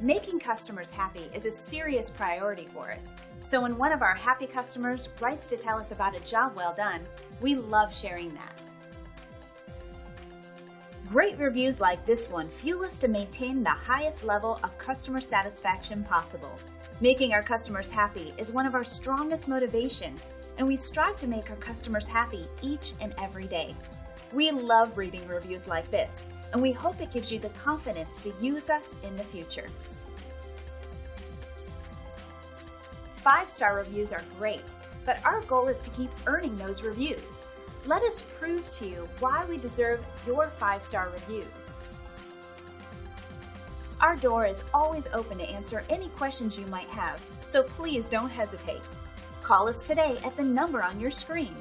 Making customers happy is a serious priority for us. So when one of our happy customers writes to tell us about a job well done, we love sharing that. Great reviews like this one fuel us to maintain the highest level of customer satisfaction possible. Making our customers happy is one of our strongest motivations, and we strive to make our customers happy each and every day. We love reading reviews like this, and we hope it gives you the confidence to use us in the future. 5-star reviews are great, but our goal is to keep earning those reviews. Let us prove to you why we deserve your 5-star reviews. Our door is always open to answer any questions you might have, so please don't hesitate. Call us today at the number on your screen.